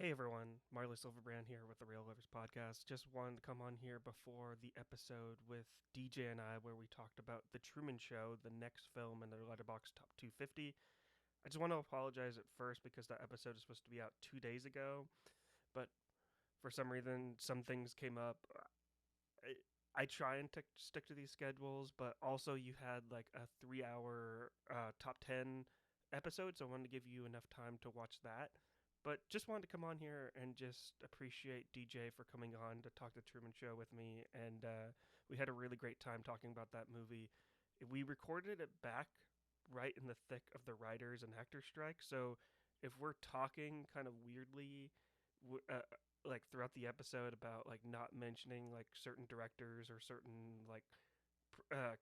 Hey everyone, Marley Silverbrand here with the Real Lovers Podcast. Just wanted to come on here before the episode with DJ and I where we talked about The Truman Show, the next film in the Letterboxd Top 250. I just want to apologize at first because that episode is supposed to be out 2 days ago, but for some reason some things came up. I try and stick to these schedules, but also you had like a 3 hour top 10 episode, so I wanted to give you enough time to watch that. But just wanted to come on here and just appreciate DJ for coming on to talk the Truman Show with me, and we had a really great time talking about that movie. We recorded it back right in the thick of the writers and actors strike, so if we're talking kind of weirdly, like throughout the episode about like not mentioning like certain directors or certain like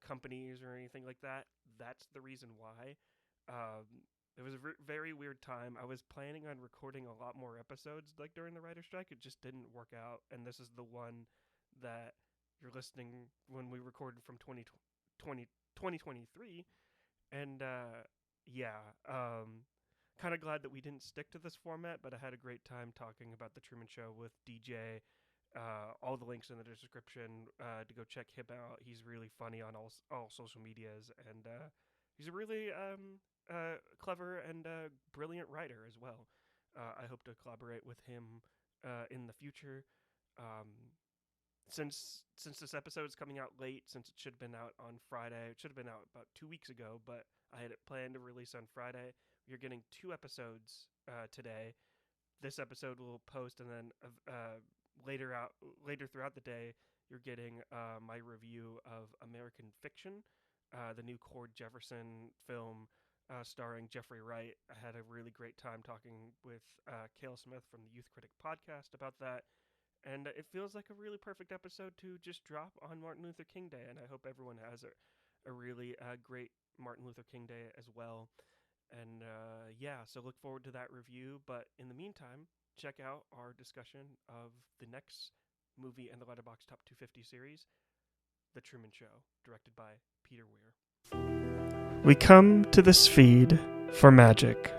companies or anything like that, that's the reason why. It was a very weird time. I was planning on recording a lot more episodes like during the writer strike. It just didn't work out, and this is the one that you're listening when we recorded from 2023. And yeah, kind of glad that we didn't stick to this format, but I had a great time talking about the Truman Show with DJ. All the links in the description to go check him out. He's really funny on all social medias, and he's a really clever and brilliant writer as well. I hope to collaborate with him in the future. Um, since this episode is coming out late, since it should have been out on Friday, it should have been out about 2 weeks ago, but I had it planned to release on Friday. You're getting two episodes today. This episode will post, and then later throughout the day, you're getting my review of American Fiction, the new Cord Jefferson film starring Jeffrey Wright. I had a really great time talking with Cale Smith from the Youth Critic podcast about that. And it feels like a really perfect episode to just drop on Martin Luther King Day. And I hope everyone has a really great Martin Luther King Day as well. And yeah, so look forward to that review. But in the meantime, check out our discussion of the next movie in the Letterboxd Top 250 series, The Truman Show, directed by Peter Weir. We come to this feed for magic.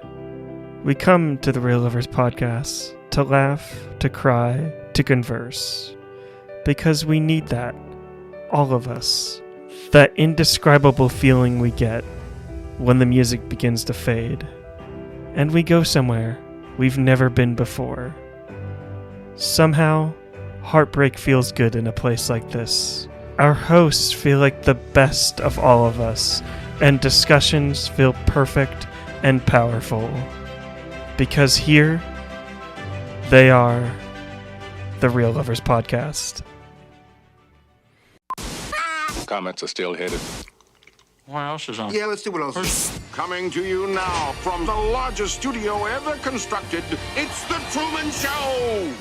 We come to the Real Lovers Podcast to laugh, to cry, to converse. Because we need that. All of us. That indescribable feeling we get when the music begins to fade. And we go somewhere we've never been before. Somehow, heartbreak feels good in a place like this. Our hosts feel like the best of all of us, and discussions feel perfect and powerful. Because here, they are the Real Lovers Podcast. Comments are still headed. What else is on? Yeah, let's do what else is. Coming to you now from the largest studio ever constructed, it's The Truman Show!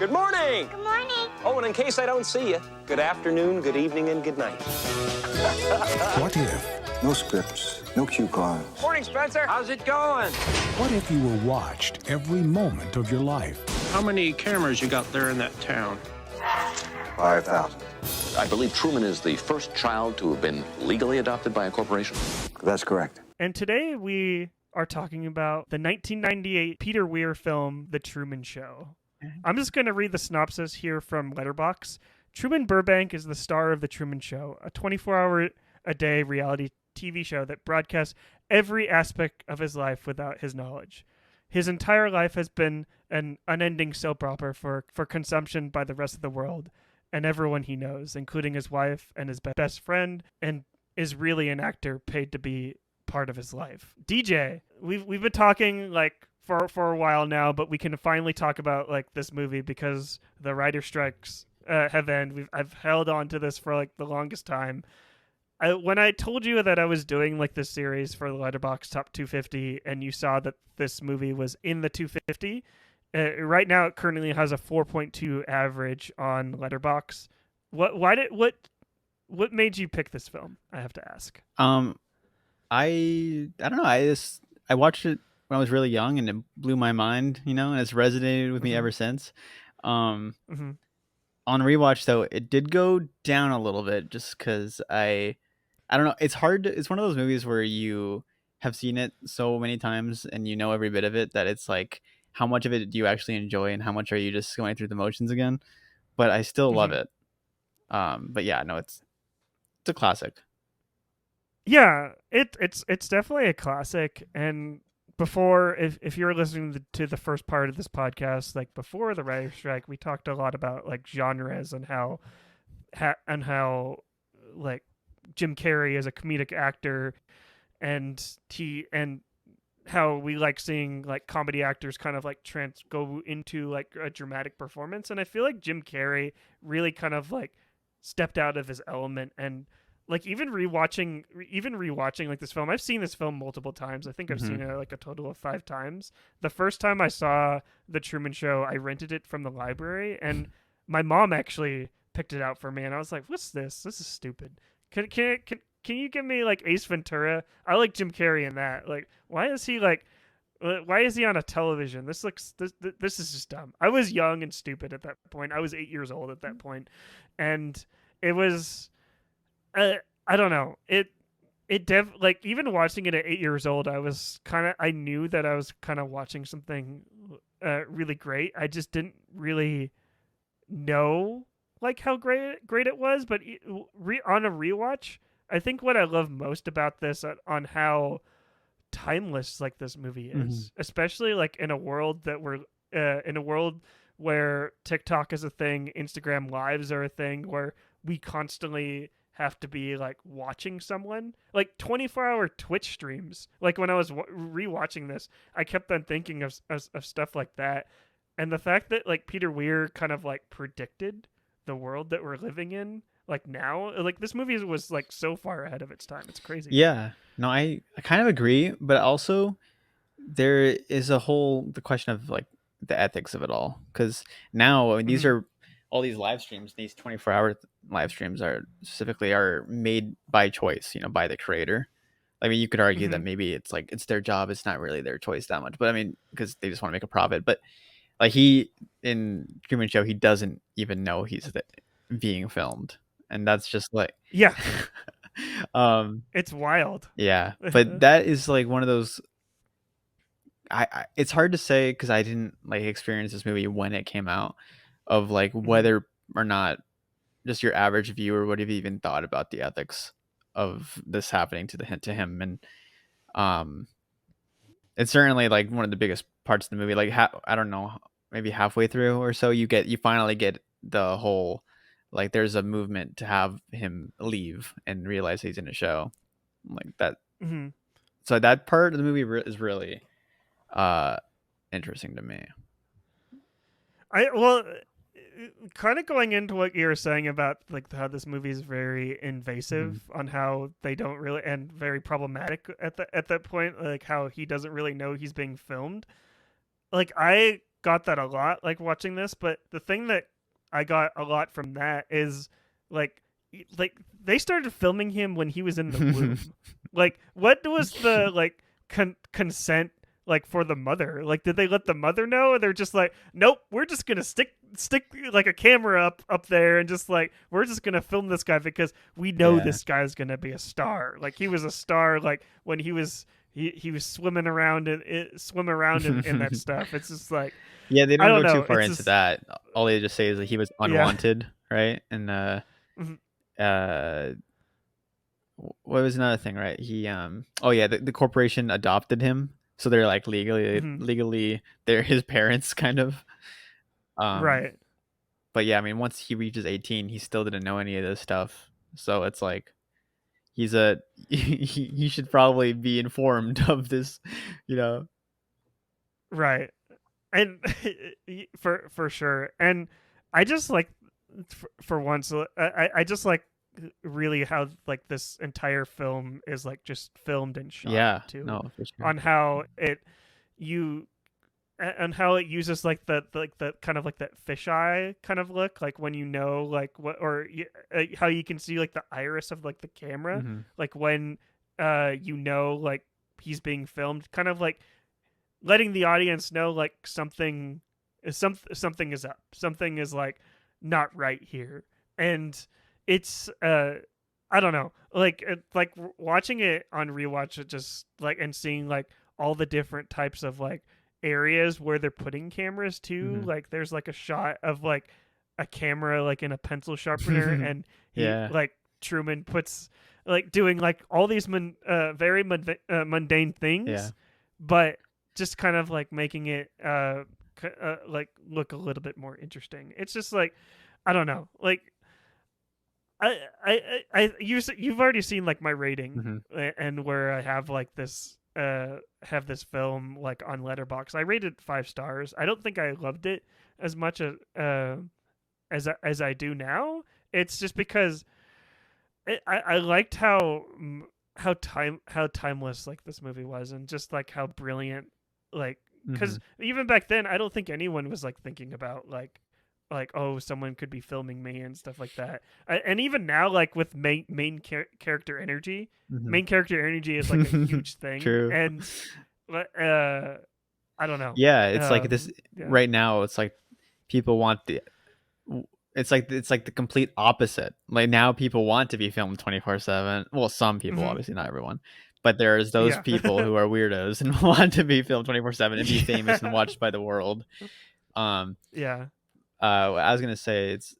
Good morning. Good morning. Oh, and in case I don't see you, good afternoon, good evening, and good night. What if? No scripts, no cue cards. Morning, Spencer. How's it going? What if you were watched every moment of your life? How many cameras you got there in that town? 5,000. I believe Truman is the first child to have been legally adopted by a corporation. That's correct. And today we are talking about the 1998 Peter Weir film, The Truman Show. I'm just going to read the synopsis here from Letterboxd. Truman Burbank is the star of The Truman Show, a 24-hour-a-day reality TV show that broadcasts every aspect of his life without his knowledge. His entire life has been an unending soap opera for consumption by the rest of the world and everyone he knows, including his wife and his best friend, and is really an actor paid to be part of his life. DJ, we've been talking like for a while now, but we can finally talk about like this movie because the writer strikes have ended. I've held on to this for like the longest time. When I told you that I was doing like this series for the Letterboxd Top 250, and you saw that this movie was in the 250, right now it currently has a 4.2 average on Letterboxd. What made you pick this film? I have to ask. I don't know. I watched it when I was really young, and it blew my mind, and it's resonated with me ever since. On rewatch though, it did go down a little bit just because I don't know. It's hard. It's one of those movies where you have seen it so many times and you know every bit of it that it's like, how much of it do you actually enjoy and how much are you just going through the motions again? But I still love Mhm. it. But yeah, no, it's a classic. Yeah, it's definitely a classic. And before, if you're listening to the first part of this podcast, like before the writer's strike, we talked a lot about like genres and how like Jim Carrey is a comedic actor, and how we like seeing like comedy actors kind of like go into like a dramatic performance. And I feel like Jim Carrey really kind of like stepped out of his element. And like even rewatching like this film, I've seen this film multiple times. I think I've Hmm. seen it like a total of 5 times. The first time I saw The Truman Show, I rented it from the library, and my mom actually picked it out for me, and I was like, what's this? This is stupid. Can you give me like Ace Ventura? I like Jim Carrey in that. Like, why is he on a television? This is just dumb. I was young and stupid at that point. I was 8 years old at that point, and it was I don't know. Like even watching it at 8 years old, I knew that I was kind of watching something really great. I just didn't really know like how great it was. But on a rewatch, I think what I love most about this on how timeless like this movie Hmm. is, especially like in a world where TikTok is a thing, Instagram lives are a thing, where we constantly have to be like watching someone, like 24-hour Twitch streams. Like when I was rewatching this, I kept on thinking of stuff like that. And the fact that like Peter Weir kind of like predicted the world that we're living in, like now, like this movie was like so far ahead of its time. It's crazy. Yeah, no, I kind of agree, but also there is the question of like the ethics of it all, because now, I mean, these Hmm. are all these live streams, these 24-hour live streams are made by choice, by the creator. I mean, you could argue that Hmm. maybe it's like it's their job, it's not really their choice that much, but I mean, because they just want to make a profit. But like he in Truman Show, he doesn't even know being filmed, and that's just like, Yeah, um, it's wild. yeah. But that is like one of those. It's hard to say because I didn't like experience this movie when it came out, of like Hmm. whether or not just your average viewer would have even thought about the ethics of this happening to him. And um it's certainly like one of the biggest parts of the movie. Like I don't know, maybe halfway through or so, you finally get the whole, like, there's a movement to have him leave and realize he's in a show like that. Hmm. So that part of the movie is really uh interesting to me. I well, kind of going into what you were saying about like how this movie is very Mhm. invasive on how they don't really, and very problematic at that point, like how he doesn't really know he's being filmed. Like I got that a lot like watching this, but the thing that I got a lot from that is like like they started filming him when he was in the womb. Like what was the like consent like for the mother? Like did they let the mother know, or they're just like, nope, we're just gonna stick like a camera up there and just like we're just gonna film this guy because we know Yeah. this guy's gonna be a star. Like he was a star like when he was swimming around in that stuff. It's just like Yeah, they I don't don't go too know. far It's into just that. All they just say is that he was yeah. unwanted, right? And Mhm. uh what was another thing, right? He oh yeah, the corporation adopted him. So they're like Mhm. legally they're his parents kind of. Um Right. but yeah, I mean, once he reaches 18, he still didn't know any of this stuff. So it's like he's a he should probably be informed of this, you know. Right. And for sure. And I just like for once I just like really how like this entire film is like just filmed and shot Yeah, too, no, for sure. on how you and how it uses like the kind of like that fisheye kind of look, like when you know like what, or how you can see like the iris of like the camera, Mhm. like when you know like he's being filmed, kind of like letting the audience know like something is up, something is like not right here. And it's I don't know, like watching it on rewatch, it just like and seeing like all the different types of like areas where they're putting cameras too. Hmm. Like there's like a shot of like a camera like in a pencil sharpener, and he Yeah, like Truman puts like doing like all these very mundane yeah. things, but just kind of like making it like look a little bit more interesting. It's just like I don't know, like you've already seen like my rating, Hmm. and where I have like this have this film like on Letterboxd. I rated 5 stars. I don't think I loved it as much as I do now. It's just because I liked how timeless like this movie was, and just like how brilliant, like Hmm. because even back then I don't think anyone was like thinking about like oh someone could be filming me and stuff like that. And even now like with character energy, Hmm. main character energy is like a huge thing, True. and I don't know. Yeah, it's like this Yeah. right now. It's like people want the. It's like the complete opposite. Like now, people want to be filmed 24/7. Well, some people, Hmm. obviously not everyone, but there's those Yeah. people who are weirdos and want to be filmed 24/7 and be famous and Yeah. watched by the world. Um, Yeah. I was gonna say it's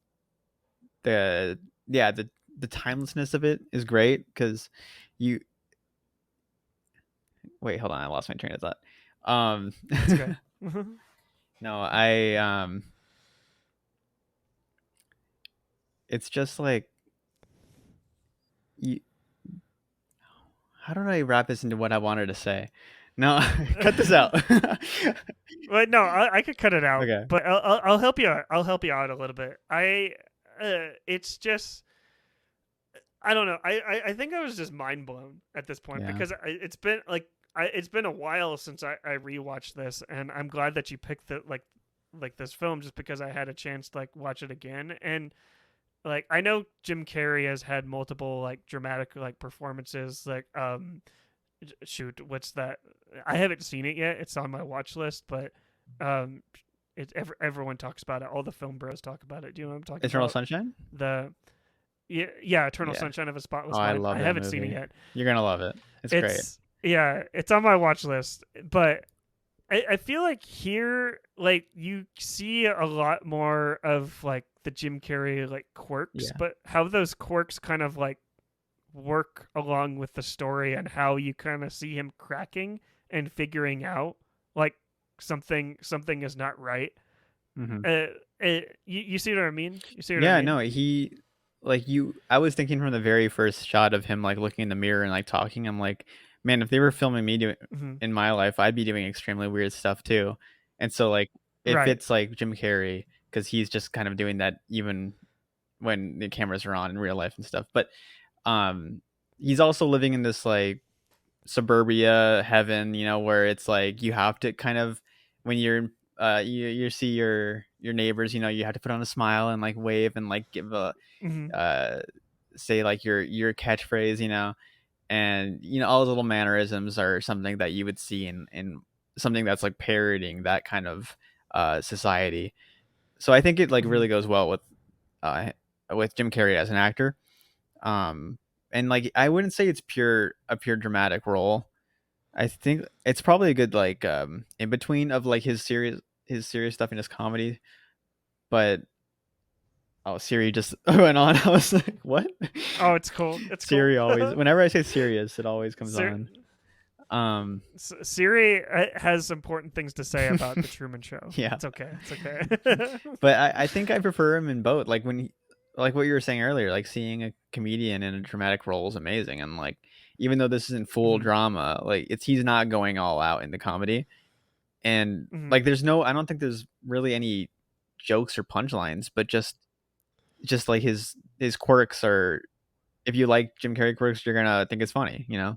the yeah the timelessness of it is great because you wait, hold on, I lost my train of thought. Um, It's okay. no, I it's just like you, how did I wrap this into what I wanted to say? No, cut this out. But no, I could cut it out, Okay. but I'll help you out. I'll help you out a little bit. It's just I don't know. I think I was just mind blown at this point Yeah. because it's been like it's been a while since I rewatched this, and I'm glad that you picked the like this film just because I had a chance to like watch it again. And like I know Jim Carrey has had multiple like dramatic like performances, like shoot, what's that? I haven't seen it yet. It's on my watch list, but um, everyone talks about it. All the film bros talk about it. Do you know what I'm talking Eternal about? Sunshine? The yeah, Eternal Yeah. Sunshine of a Oh, Spotless I Mind. love I that haven't seen it movie. yet. You're gonna love it. It's great. It's yeah, it's on my watch list, but I feel like here like you see a lot more of like the Jim Carrey like quirks, Yeah. but how those quirks kind of like work along with the story, and how you kind of see him cracking and figuring out like something is not right. Hmm. Uh, you see what I mean? You see what I Yeah, mean? no, he like you I was thinking from the very first shot of him like looking in the mirror and like talking, I'm like, man, if they were filming me doing Hmm. in my life, I'd be doing extremely weird stuff too. And so like it Right. fits like Jim Carrey because he's just kind of doing that even when the cameras are on in real life and stuff. But um he's also living in this like suburbia heaven, where it's like you have to kind of when you're you see your neighbors, you have to put on a smile and like wave and like give a Hmm. uh say like your catchphrase, and all those little mannerisms are something that you would see in something that's like parodying that kind of society. So I think it like Hmm. really goes well uh with Jim Carrey as an actor. um and like I wouldn't say it's a pure dramatic role. I think it's probably a good like in between of like his serious stuff and his comedy. But oh, Siri just went on. I was like, what? Oh, it's cool. It's cool. Siri always, whenever I say serious, it always comes Sir, on. Um, Siri has important things to say about the Truman Show. yeah, It's okay. It's okay. but I think I prefer him in both. Like like what you were saying earlier, like seeing a comedian in a dramatic role is amazing. And like, even though this isn't full Hmm. drama, like he's not going all out in the comedy. And Hmm. like, I don't think there's really any jokes or punchlines, but just like his quirks are, if you like Jim Carrey quirks, you're gonna think it's funny. But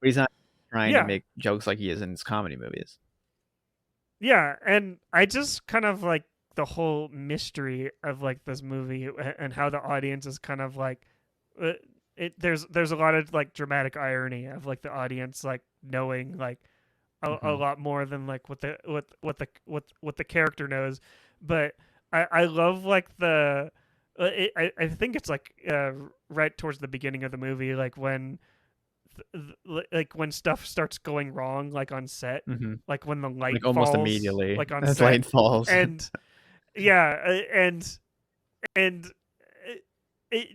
he's not trying to Yeah. make jokes like he is in his comedy movies. Yeah, and I just kind of like the whole mystery of like this movie, and how the audience is kind of like uh, there's a lot of like dramatic irony of like the audience like knowing like a Hmm. lot more than like what the character knows. But I love like I think it's like right towards the beginning of the movie, like when like when stuff starts going wrong, like on set, Hmm. like when the light Like almost falls, immediately like on as set, light falls. and yeah, and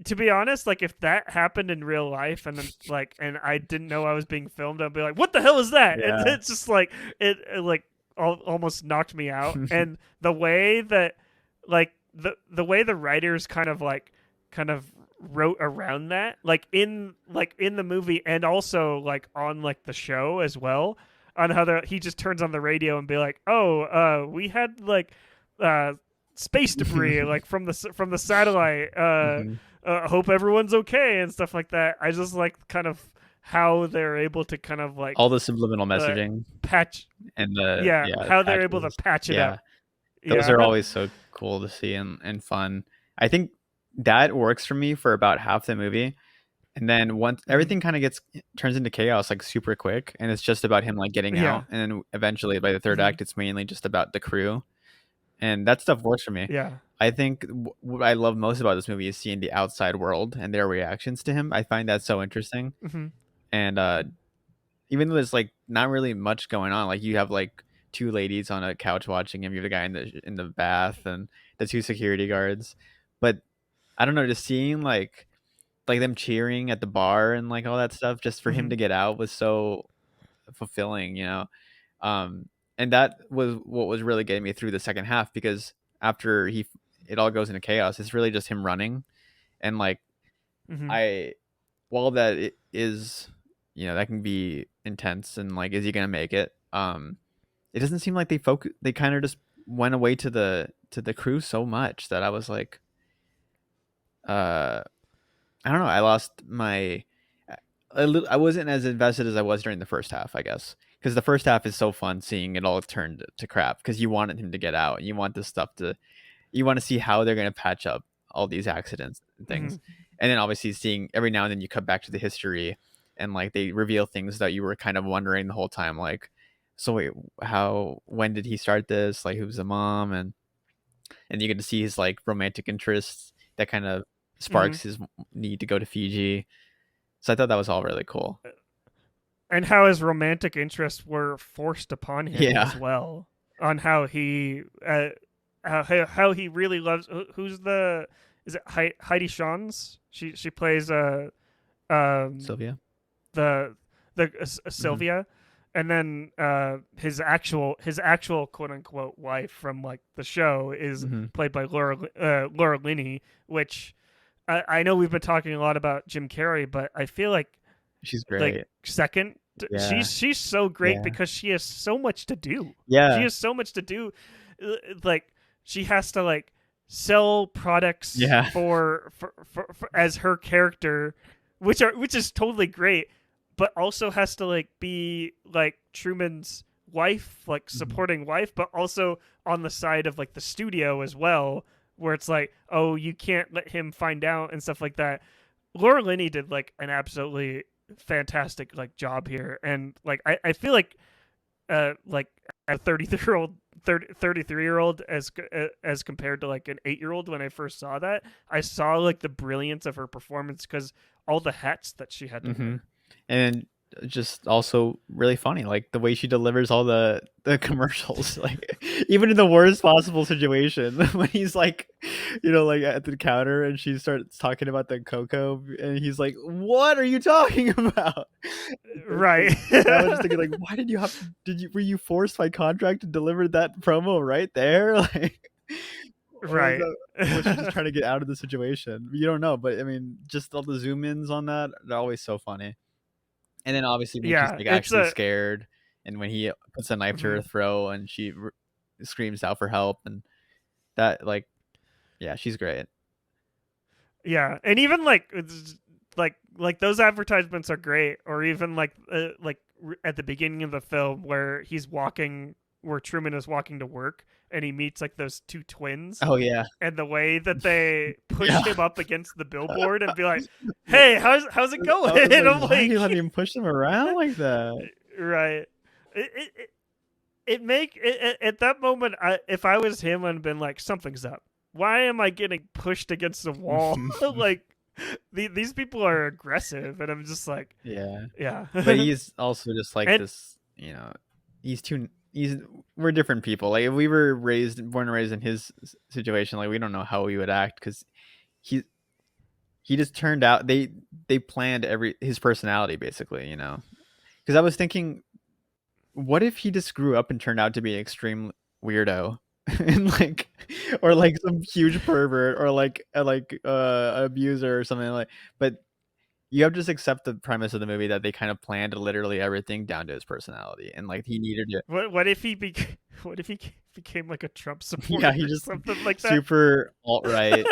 to be honest, like if that happened in real life, and then like and I didn't know I was being filmed, I'd be like, "What the hell is that?" And Yeah. it's just like it like almost knocked me out. And the way that like the way the writers kind of wrote around that, like in the movie and also like on like the show as well, on how he just turns on the radio and be like, "Oh, we had like uh space debris like from the satellite. Hmm. Hope everyone's okay," and stuff like that. I just like kind of how they're able to kind of like All the subliminal uh, messaging patch, and the yeah, how they're able to patches. patch it Yeah. up. Those Yeah, are and then always so cool to see and fun. I think that works for me for about half the movie. And then once mhm, everything kind of turns into chaos like super quick, and it's just about him like getting yeah, out. And then eventually by the third mhm, act, it's mainly just about the crew. And that stuff works for me. yeah, I think what I love most about this movie is seeing the outside world and their reactions to him. I find that so interesting. mhm, And even though there's like not really much going on, like you have like two ladies on a couch watching him, you have a guy in the bath, and the two security guards. But I don't know, just seeing like them cheering at the bar and like all that stuff just for him mhm, to get out was so fulfilling, you know. Um, and that was what was really getting me through the second half, because after it all goes into chaos, it's really just him running. And like mhm, I while that it is, you know, that can be intense, and like is he gonna make it, it doesn't seem like they kind of just went away to the crew so much that I was like, uh I don't know, I lost my I wasn't as invested as I was during the first half, I guess, because the first half is so fun seeing it all turn to crap, because you wanted him to get out, and you want this stuff to you want to see how they're going to patch up all these accidents and things. mhm. And then obviously seeing every now and then you cut back to the history, and like they reveal things that you were kind of wondering the whole time, like, so wait, when did he start this, like who's the mom, and you get to see his like romantic interests that kind of Mhm. sparks his need to go to Fiji. So I thought that was all really cool. And how his romantic interests were forced upon him Yeah. as well, on how he how he really loves who's the is it Heidi Shawns? She plays um Sylvia. the Hmm. Sylvia, and then his actual quote unquote wife from like the show is Hmm. played by Laura Linney, which I know we've been talking a lot about Jim Carrey, but I feel She's like great. second Yeah. she's so great Yeah. because she has so much to do. She Yeah. has so much to do. Like she has to like sell products Yeah. for as her character, which is totally great, but also has to like be like Truman's wife, like Mhm. supporting wife, but also on the side of like the studio as well, where it's like, oh, you can't let him find out and stuff like that. Laura Linney did like an absolutely fantastic like job here, and like I feel like a 33-year-old 33-year-old as compared to like an 8-year-old, when I first saw that, I saw like the brilliance of her performance because all the hats that she had to Mhm. wear. And just also really funny, like the way she delivers all the commercials, like even in the worst possible situation, when he's like, you know, like at the counter, and she starts talking about the cocoa, and he's like, "What are you talking about?" It's just like, Right. I was just thinking, like, why did you have? Did you were you forced by contract to deliver that promo right there? Like, Right. or was she just trying to get out of the situation? You don't know, but I mean, just all the zoom ins on that, they're always so funny. And then obviously when she's Yeah, like it's actually a scared, and when he puts a knife to her mhm. throat, and she screams out for help, and that, like, yeah, she's great. Yeah, and even like like those advertisements are great, or even like at the beginning of the film where where Truman is walking to work and he meets like those two twins, Oh yeah, and the way that they push yeah. him up against the billboard and be like, "Hey, how's it I going?" was And like, I'm why are you like, letting him push him around like that? right. It at that moment, if I was him, I'd been like, something's up. why am I getting pushed against the wall? Like these people are aggressive, and I'm just like, Yeah. yeah. But he's also just like And this, he's too he's we're different people. Like if we were born and raised in his situation, like we don't know how we would act cuz he he just turned out they planned his personality basically, Cuz I was thinking what if he just grew up and turned out to be an extreme weirdo? And like or like some huge pervert or abuser or something like but you have to just accept the premise of the movie that they kind of planned literally everything down to his personality, and like he needed to. what if he what if he became like a Trump supporter Yeah, he or just something like that? super alt right.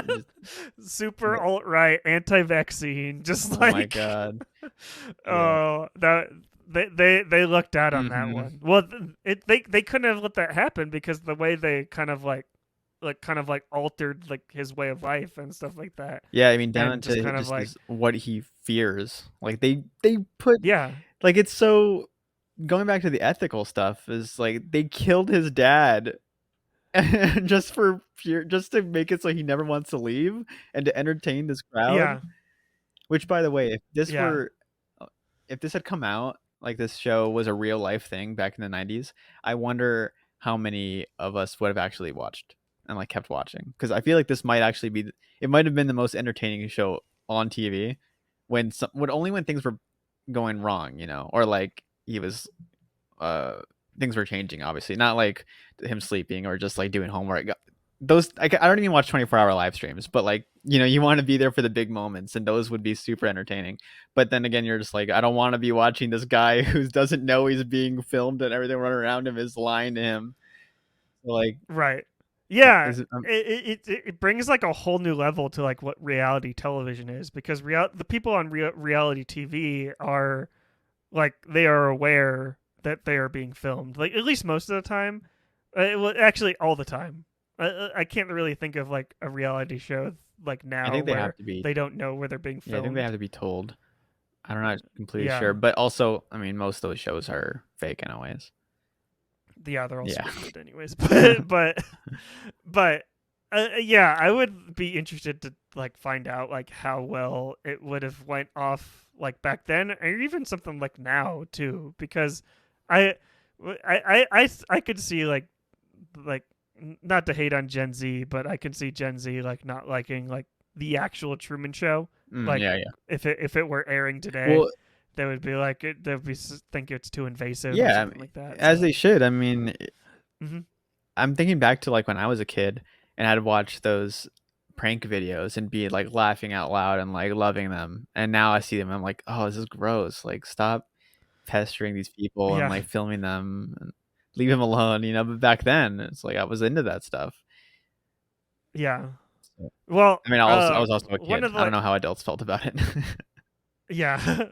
Super alt right, anti-vaccine, just Oh my like god. Yeah. oh that they lucked out on that Mhm. one. Well, they couldn't have let that happen because the way they kind of like altered like his way of life and stuff like that, Yeah, I mean down and just to kind of just like what he fears. Like they put yeah like it's so going back to the ethical stuff is like they killed his dad just for just to make it so he never wants to leave and to entertain this crowd. yeah Which, by the way, yeah if this had come out, like this show was a real life thing back in the 90s, I wonder how many of us would have actually watched and like kept watching. Because I feel like this might actually be, it might have been the most entertaining show on TV only when things were going wrong, or like he was, things were changing, obviously, not like him sleeping or just like doing homework. Those I don't even watch 24-hour live streams, but like you want to be there for the big moments, and those would be super entertaining. But then again, you're just like, I don't want to be watching this guy who doesn't know he's being filmed and everything running around him is lying to him. So, like, right yeah is it, it brings like a whole new level to like what reality television is, because the people on reality TV are like they are aware that they are being filmed, like at least most of the time, well, actually all the time. I can't really think of like a reality show like I now think they have where to be. they don't know where they're being Yeah, I think they filmed. have to be told. I'm not completely sure, Yeah, but also, I mean, most of those shows are fake, anyways. yeah, they're all Yeah. scripted anyways. But yeah, I would be interested to like find out like how well it would have went off like back then, or even something like now too, because I I could see like not to hate on Gen Z, but I can see Gen Z like not liking like the actual Truman Show. Like Yeah, yeah. if it were airing today, Well, they would be like they would be think it's too invasive or yeah, something like that. as So. they should. I mean, Mhm. I'm thinking back to like when I was a kid and I'd watch those prank videos and be like laughing out loud and like loving them. And now I see them, I'm like, oh, this is gross. Like, stop pestering these people and Yeah, like filming them and leave them alone, But back then, it's like I was into that stuff. yeah. So, Well, I mean, I was also a one kid. of the I don't know how adults felt about it. yeah,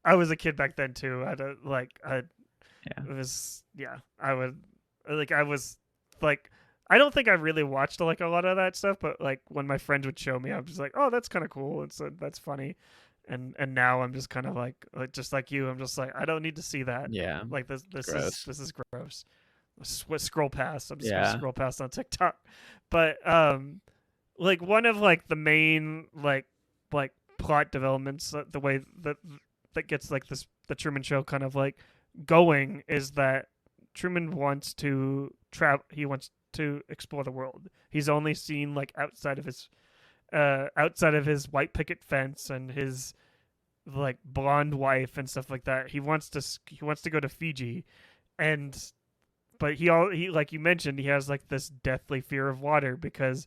I was a kid back then too. I Yeah. it was yeah. I was like I don't think I really watched like a lot of that stuff, but like when my friends would show me, I was just like, oh, that's kind of cool. And so that's funny. And now I'm just kind of like just like you. I'm just like I don't need to see that. Yeah. Like this Gross. is gross. Scroll past. I'm just gonna Yeah. scroll past on TikTok. But like one of like the main like plot developments, the way that gets like the Truman Show kind of like going is that Truman wants to travel. He wants to explore the world. He's only seen like outside of his white picket fence and his like blonde wife and stuff like that. He wants to go to Fiji, and but he like you mentioned, he has like this deathly fear of water because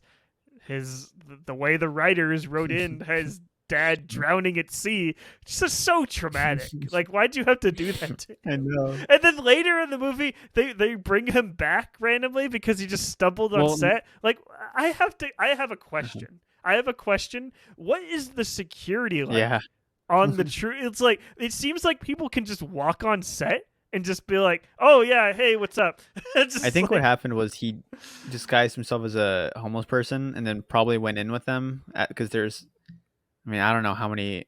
the way the writers wrote in his dad drowning at sea, it's just so traumatic. Like, why'd you have to do that to him? I know. And then later in the movie, they bring him back randomly because he just stumbled on set. Like, I have a question. I have a question. What is the security like Yeah. on the true? It's like it seems like people can just walk on set and just be like, "Oh yeah, hey, what's up?" I think what happened was he disguised himself as a homeless person and then probably went in with them because I mean, I don't know how many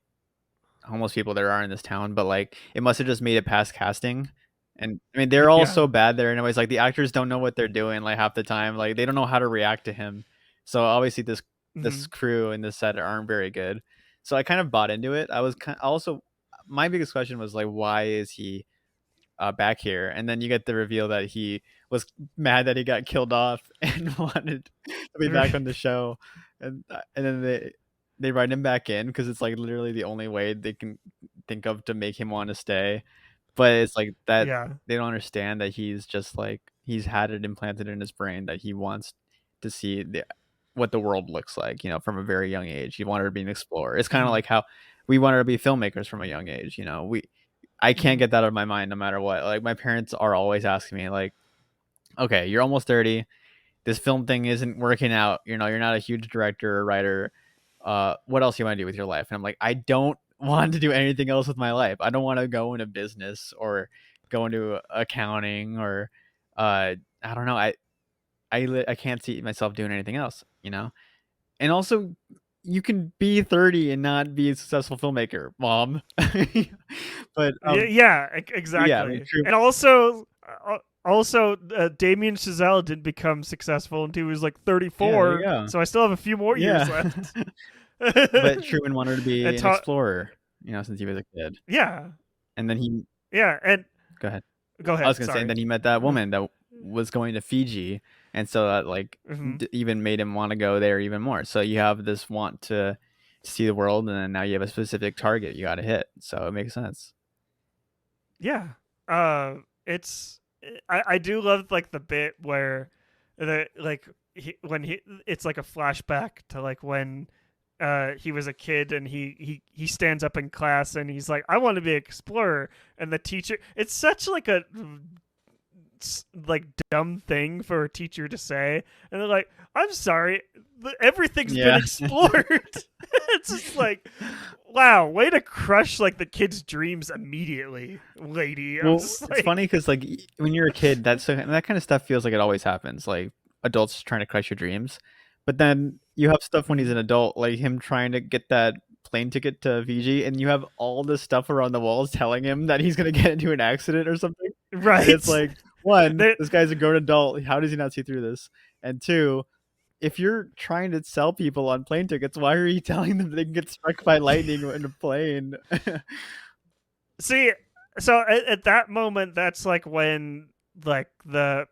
homeless people there are in this town, but like it must have just made it past casting. And I mean, they're all Yeah. so bad there anyways. Like the actors don't know what they're doing like half the time. Like they don't know how to react to him. So obviously this Mhm. crew and this set aren't very good. So I kind of bought into it. I was also, my biggest question was like, why is he back here? And then you get the reveal that he was mad that he got killed off and wanted to be back on the show, and then they write him back in because it's like literally the only way they can think of to make him want to stay. But it's like that Yeah. they don't understand that he's just like he's had it implanted in his brain that he wants to see what the world looks like, from a very young age. He wanted to be an explorer. It's kind of Mhm. like how we wanted to be filmmakers from a young age. I can't Mhm. get that out of my mind no matter what. Like my parents are always asking me like, "Okay, you're almost 30. This film thing isn't working out. You're not a huge director or writer. What else do you want to do with your life?" And I'm like, "I don't want to do anything else with my life. I don't want to go into business or go into accounting or I don't know. I can't see myself doing anything else. And also you can be 30 and not be a successful filmmaker, mom." But Yeah, yeah, I mean, exactly. true. And also Damien Chazelle didn't become successful until he was like Yeah, there you 34, go. so I still have a few more years Yeah. left. But Truman wanted to be and an ta- explorer, since he was a kid. yeah. And then he Yeah, and go ahead. go I was ahead, gonna say, and sorry. then he met that woman that was going to Fiji, and so that like Mhm. even made him want to go there even more. So you have this want to see the world, and then now you have a specific target you got to hit. So it makes sense. Yeah. It's I do love like the bit where the like when he it's like a flashback to like when he was a kid and he stands up in class and he's like, I want to be an explorer, and the teacher, it's such like a like dumb thing for a teacher to say, and they're like, I'm sorry, everything's been Yeah. explored. It's just like, wow, way to crush like the kid's dreams immediately, lady. I'm Well, just it's like, funny because like when you're a kid, that kind of stuff feels like it always happens. Like adults trying to crush your dreams, but then you have stuff when he's Mhm. an adult, like him trying to get that plane ticket to Fiji, and you have all this stuff around the walls telling him that he's gonna get into an accident or something. And it's Right. like, one, They- this guy's a grown adult. How does he not see through this? And two, if you're trying to sell people on plane tickets, why are you telling them they can get struck by lightning in a plane? See, so at that moment, that's like when like the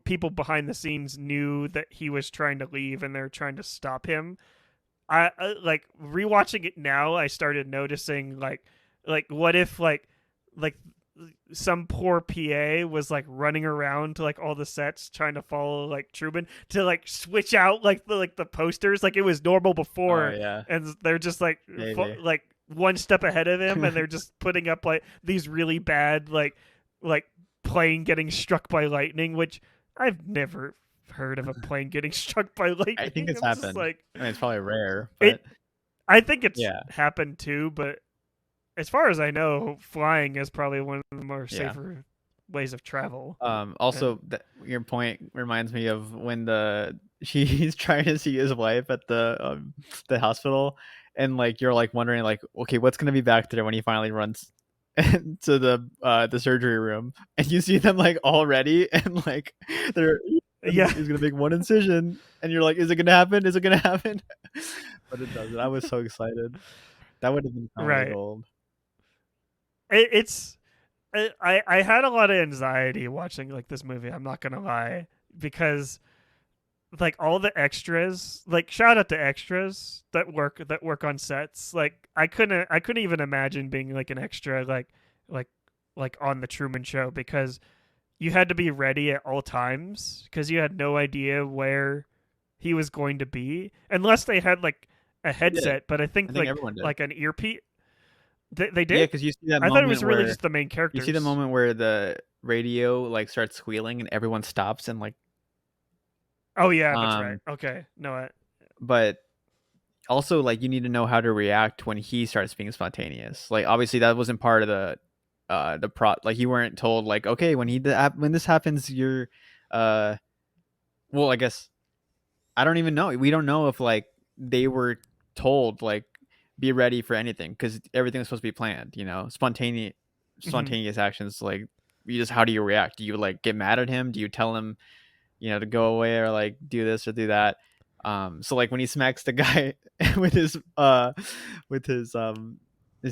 people behind the scenes knew that he was trying to leave and they're trying to stop him. I like rewatching it now. I started noticing like what if like some poor PA was like running around to like all the sets trying to follow like Truman to like switch out like the posters like it was normal Oh before, yeah, and they're just like maybe. like one step ahead of him, and they're just putting up like these really bad like plane getting struck by lightning, which I've never heard of a plane getting struck by I think lightning. it's I'm just happened. like, I mean, it's probably rare, it but I think it's yeah, happened too, but as far as I know, flying is probably one of the more yeah. safer ways of travel. And Also, your point reminds me of when he's trying to see his wife at the hospital, and like you're like wondering like, okay, what's gonna be back there when he finally runs to the surgery room, and you see them like all ready, and like they're yeah, he's gonna make one incision, and you're like, is it gonna happen? Is it gonna happen? But it doesn't. I was so excited. That would have been comedy right. gold. It's I had a lot of anxiety watching like this movie. I'm not gonna lie, because like all the extras, like shout out to extras that work on sets. Like I couldn't even imagine being like an extra like like on the Truman Show, because you had to be ready at all times because you had no idea where he was going to be unless they had like a They did. headset. But I I think think everyone did. like an earpiece. They Yeah, did. because you see that I thought it moment was really where just the main you see the characters. moment where the radio like starts squealing and everyone stops and like Oh yeah, that's right. um Okay, no, but also like you need to know how to react when he starts being spontaneous. Like obviously that wasn't part of the pro, like you weren't told like, okay, when this happens you're uh well, I guess I don't even know. We don't know if like they were told like be ready for anything because everything was supposed to be planned. mhm. Spontaneous actions. Like you just how do you react? Do you like get mad at him? Do you tell him to go away or like do this or do that? So like when he smacks the guy with with his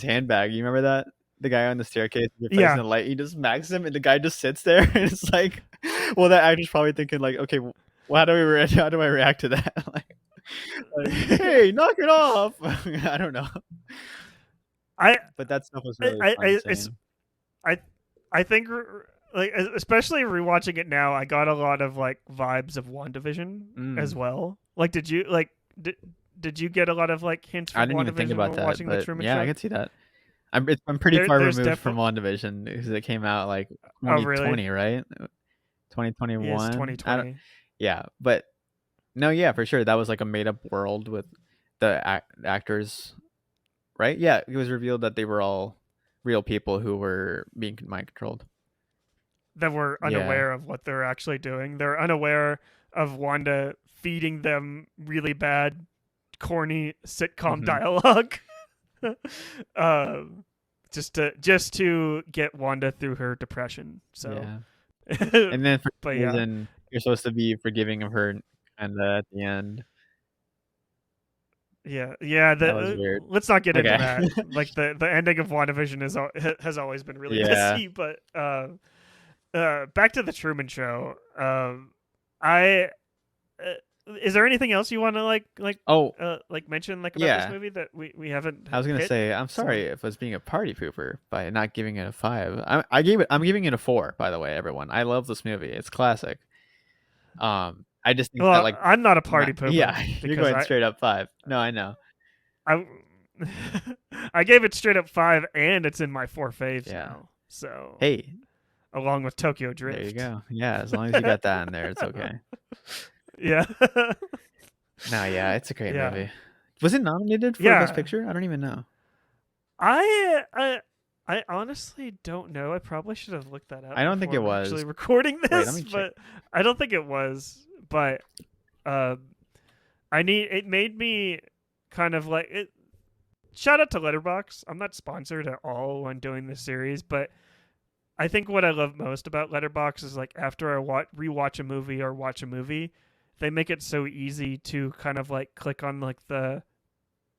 handbag, you remember that? The guy on the staircase, you're facing Yeah. the light, he just smacks him, and the guy just sits there, and it's like, well, that actor's probably thinking like, okay, well, how do I react to that? Hey, knock it off! I don't know, I but that stuff was really fun I seeing. I I think like especially rewatching it now, I got a lot of like vibes of WandaVision as Mm. well. Like, did you get a lot of like hints I from didn't even think WandaVision about while that, watching the but Truman yeah, I Show? could see that. I'm pretty far There's removed from definitely. WandaVision because it came out like Oh, really? 2020, right? Yes, 2021. I don't. 2020. Yeah, but no, yeah, for sure. That was like a made up world with the actors, right? Yeah, it was revealed that they were all real people who were being mind controlled. That were Yeah. unaware of what they're actually doing. They're unaware of Wanda feeding them really bad, corny sitcom Hmm. dialogue. um, just to get Wanda through her depression. So, Yeah. And then for but some yeah, reason, you're supposed to be forgiving of her, and at the end, yeah. that was weird. Let's not get into Okay. that. Like the ending of WandaVision has always been really Yeah. messy. But back to the Truman Show. I is there anything else you want to Oh, like mention like about this yeah. movie that we haven't I was gonna hit? say I'm So, sorry if I was being a party pooper by not giving it a 5. I'm giving it a 4. By the way, everyone, I love this movie. It's classic. I just think that well, like I'm not a not party pooper yeah, you're because going straight up 5. No, I know. I I gave it straight up 5, and it's in my 4 faves Yeah. now. So, Hey, along with Tokyo there you Drift. go. Yeah, as long as you got that in there, it's okay. Yeah. No, yeah, it's a great Yeah. movie. Was it nominated for Best Yeah. Picture? I don't even know. I I I honestly don't know. I probably should have looked that up I don't think it before actually was. recording Wait, let this, me check. but I don't think it was. But um it made me kind of like it. Shout out to Letterboxd. I'm not sponsored at all when doing this series, but I think what I love most about Letterboxd is like after I rewatch a movie or watch a movie, they make it so easy to kind of like click on like the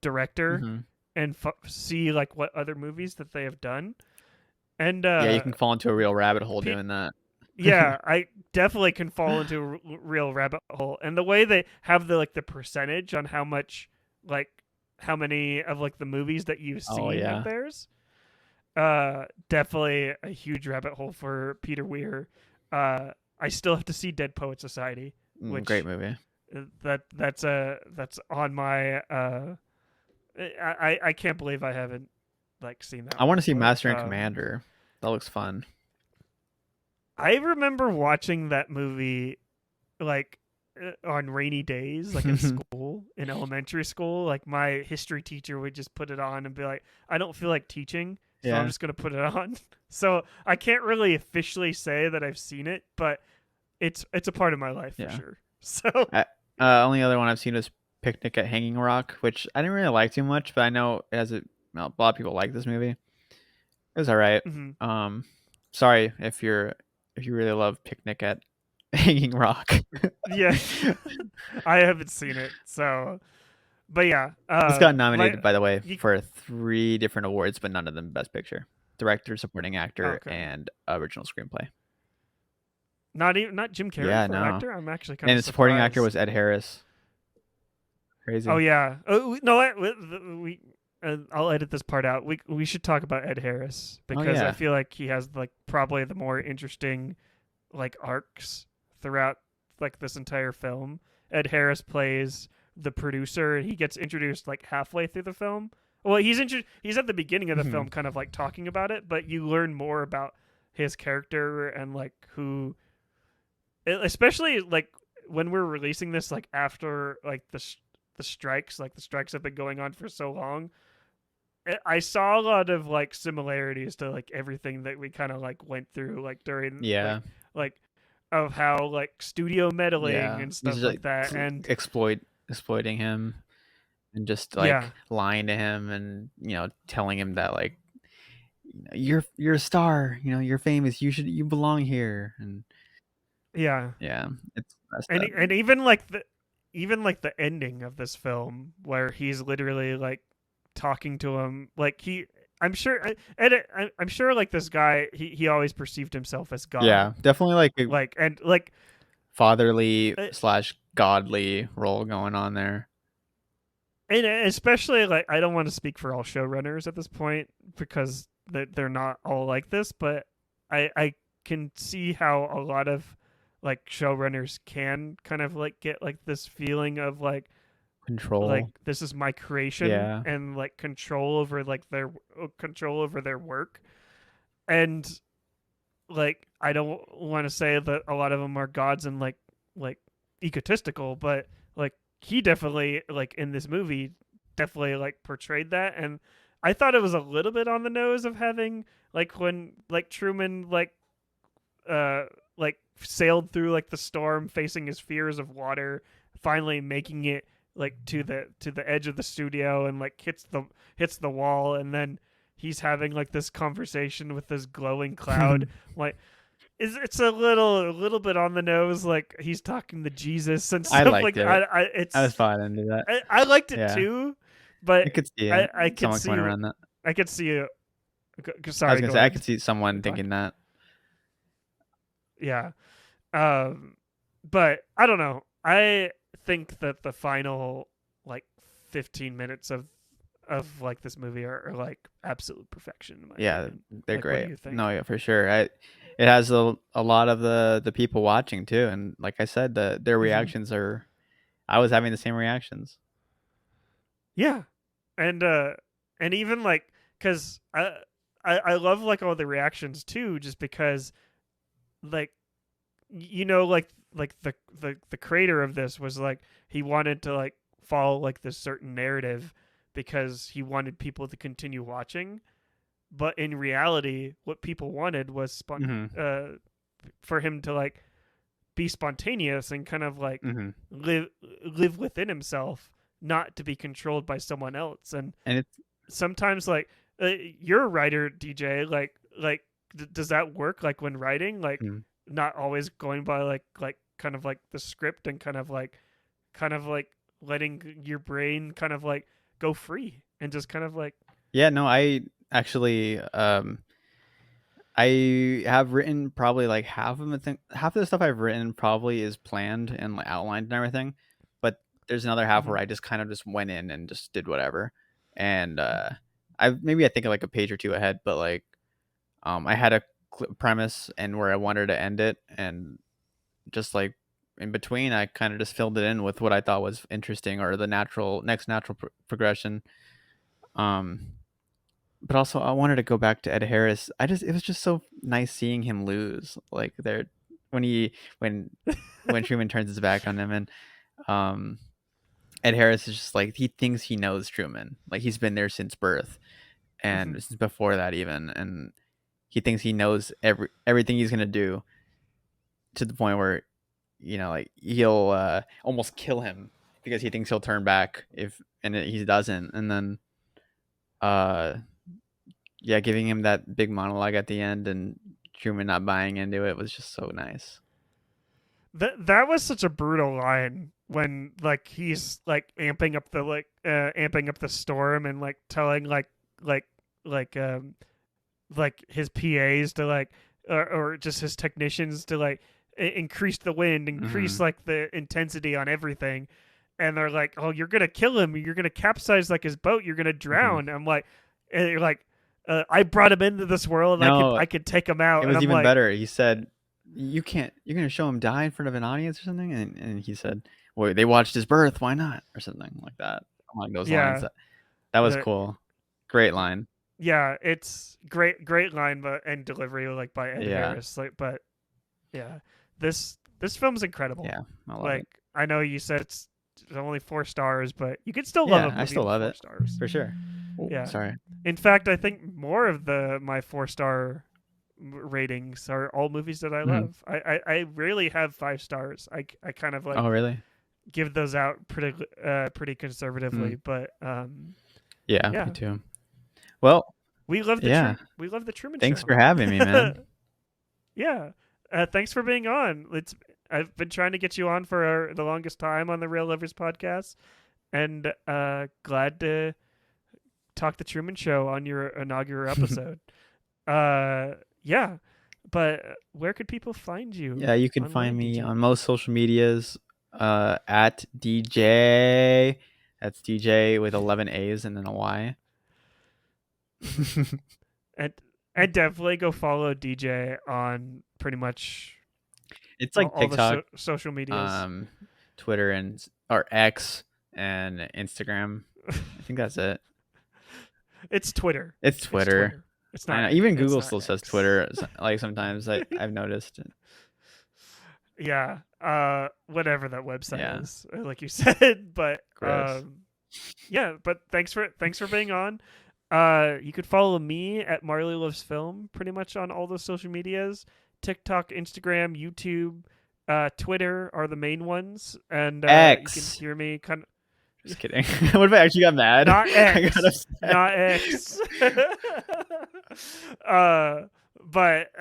director Mhm. and see like what other movies that they have done. And Yeah, you can fall into a real rabbit hole pe- doing that. yeah, I definitely can fall into a real rabbit hole. And the way they have the like the percentage on how much like how many of like the movies that you've Oh seen of yeah. theirs, definitely a huge rabbit hole for Peter Weir. I still have to see Dead Poet Society, Great which movie. that's on my I can't believe I haven't like seen that I one want to see before. Master and Commander. That looks fun. I remember watching that movie like on rainy days, like in school, in elementary school. Like my history teacher would just put it on and be like, "I don't feel like teaching, so I'm Yeah. just gonna put it on." So I can't really officially say that I've seen it, but it's a part of my life for Yeah. sure. So Only other one I've seen is Picnic at Hanging Rock, which I didn't really like too much, but I know it has well, a lot of people like this movie. It was all right. mhm. Um, Sorry if you really love Picnic at Hanging Rock. Yeah, I haven't seen it. So, but yeah, This got like nominated, by the way, you, for 3 different awards, but none of them Best Picture: Director, Supporting Actor, okay. and Original Screenplay. Not Jim Carrey Yeah, for no. actor. I'm actually kind And of the supporting actor was surprised. Ed Harris. Oh Crazy. yeah. Oh no, we I'll edit this part out. We should talk about Ed Harris Oh because I yeah. feel like he has like probably the more interesting like arcs throughout like this entire film. Ed Harris plays the producer and he gets introduced like halfway through the film. Well, he's at the beginning of the Mhm. film kind of like talking about it, but you learn more about his character and like who especially like when we're releasing this like after like the strikes, like the strikes have been going on for so long. I saw a lot of like similarities to like everything that we kind of like went through like during Yeah. like of how like studio meddling Yeah. and He's stuff just like that. And exploiting him and just yeah, like lying to him and telling him that like you're a star, you're famous, you belong here, and yeah, yeah, it's messed and up. even like even like the ending of this film where he's literally like talking to him, like I'm sure, I'm sure like this guy, he always perceived himself as God, Yeah, definitely like a like, and like fatherly uh, / godly role going on there. and especially like I don't want to speak for all showrunners at this point because they're not all like this, but I can see how a lot of like showrunners can kind of like get like this feeling of like Control. this is my creation Yeah. and like control over like their control over their work. And like I don't want to say that a lot of them are gods and like egotistical, but like he definitely like in this movie definitely like portrayed that. And I thought it was a little bit on the nose of having like when like Truman uh like sailed through like the storm facing his fears of water, finally making it like to the edge of the studio and like hits the wall, and then he's having like this conversation with this glowing cloud. Like it's a little bit on the nose, like he's talking to Jesus and I stuff like liked it. that. I was fine into that. I liked it Yeah. too, but I could see I it. I could Someone see coming around that. I could see it. I Sorry, was gonna go say I ahead. could see someone Go thinking that. Yeah. But I don't know. I think that the final like 15 minutes of like this movie are like absolute perfection in my Yeah, opinion. they're Like, what do great. you think? No, yeah, for sure. It has a lot of the people watching too, and like I said, their reactions are. I was having the same reactions. Yeah. And even like cuz I love like all the reactions too, just because like like the creator of this was like he wanted to like follow like this certain narrative because he wanted people to continue watching, but in reality what people wanted was Mm-hmm. for him to like be spontaneous and kind of like Mm-hmm. live within himself, not to be controlled by someone else. And And it's sometimes like you're a writer, DJ, like does that work like when writing, like mm. not always going by like kind of like the script and kind of like letting your brain kind of like go free and just kind of like Yeah, no, I actually I have written probably like half of the stuff I've written probably is planned and like outlined and everything, but there's another half where I just kind of just went in and just did whatever. And I think like a page or two ahead, but like I had a premise and where I wanted to end it, and just like in between I kind of just filled it in with what I thought was interesting or the next natural progression. Um but also I wanted to go back to Ed Harris. It was just so nice seeing him lose. Like there when he when Truman turns his back on him, and um Ed Harris is just like he thinks he knows Truman. Like he's been there since birth and since before that even, and he thinks he knows everything he's gonna do, to the point where like he'll almost kill him because he thinks he'll turn back he doesn't, and then uh yeah, giving him that big monologue at the end and Truman not buying into it was just so nice. that was such a brutal line when like he's like amping up the storm and like telling like like like his PAs to like or just his technicians to like increase the wind, increase like the intensity on everything. And they're like, "Oh, you're gonna kill him. You're gonna capsize like his boat. You're gonna drown." I'm like, and you're like, I brought him into this world. No, I could take him out. it And was I'm even like, better. He said, "You can't. You're gonna show him die in front of an audience or something." And he said, "Well, they watched his birth. Why not?" Or something like that. Along those lines. yeah, That was the cool. Great line. yeah, it's great line, but and delivery like by Ed Yeah. Harris. Like, but yeah, this film's incredible. Yeah, I love Like, it. I know you said it's only 4 stars, but you could still love a movie I still with love 4 stars. for sure. Oh, Yeah. sorry. In fact, I think more of my 4 star ratings are all movies that I love. I rarely have 5 stars. I kind of like Oh, really? give those out pretty conservatively, but Yeah, yeah. me too. Well, we love yeah. we love the Truman Thanks Show. for having me, man. Yeah. Thanks for being on. I've been trying to get you on for the longest time on the Real Livers podcast, and glad to talk the Truman Show on your inaugural episode. Yeah, but where could people find you? Yeah, you can find online, me DJ? on most social medias at DJ. That's DJ with 11 A's and then a Y. and and definitely go follow DJ on pretty much It's like all the TikTok, social medias. Twitter or X and Instagram. I think that's it. It's Twitter. It's Twitter. It's I not. know. Even it's Google not still says X. Twitter. Like sometimes I've noticed. Yeah. Whatever that website Yeah. is, like you said. But Gross. yeah. But thanks for being on. You could follow me at Marley Loves Film pretty much on all those social medias. TikTok, Instagram, YouTube, Twitter are the main ones, and you X. can hear me kind of. Just kidding. What if I actually got mad? Not I X. got upset. Not X. But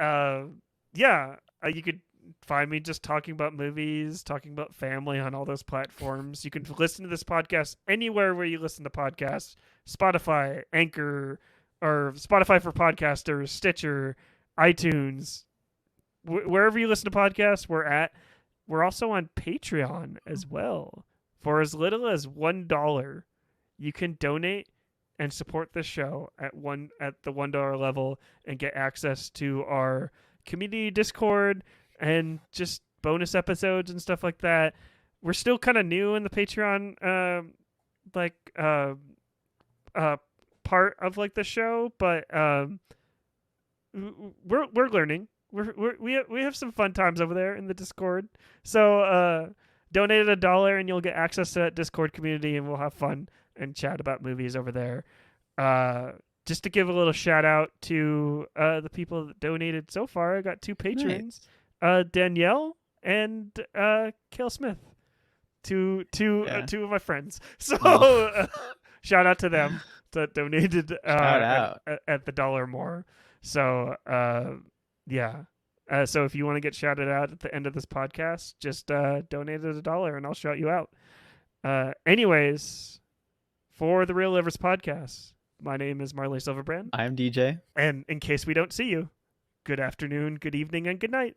yeah, you could find me just talking about movies, talking about family on all those platforms. You can listen to this podcast anywhere where you listen to podcasts: Spotify, Anchor, or Spotify for Podcasters, Stitcher, iTunes. Wherever you listen to podcasts, we're at. We're also on Patreon as well. For as little as $1, you can donate and support this show at the $1 level and get access to our community Discord and just bonus episodes and stuff like that. We're still kind of new in the Patreon part of like the show, but we're learning. We have some fun times over there in the Discord. So donate $1 and you'll get access to that Discord community, and we'll have fun and chat about movies over there. Just to give a little shout out to the people that donated so far. I got 2 patrons, Danielle and Kale Smith, two of my friends. So shout out to them that donated out. at the $1 more. So yeah. So if you want to get shouted out at the end of this podcast, just donate $1 and I'll shout you out. Anyways, for the Real Livers podcast, my name is Marley Silverbrand. I'm DJ. And in case we don't see you, good afternoon, good evening, and good night.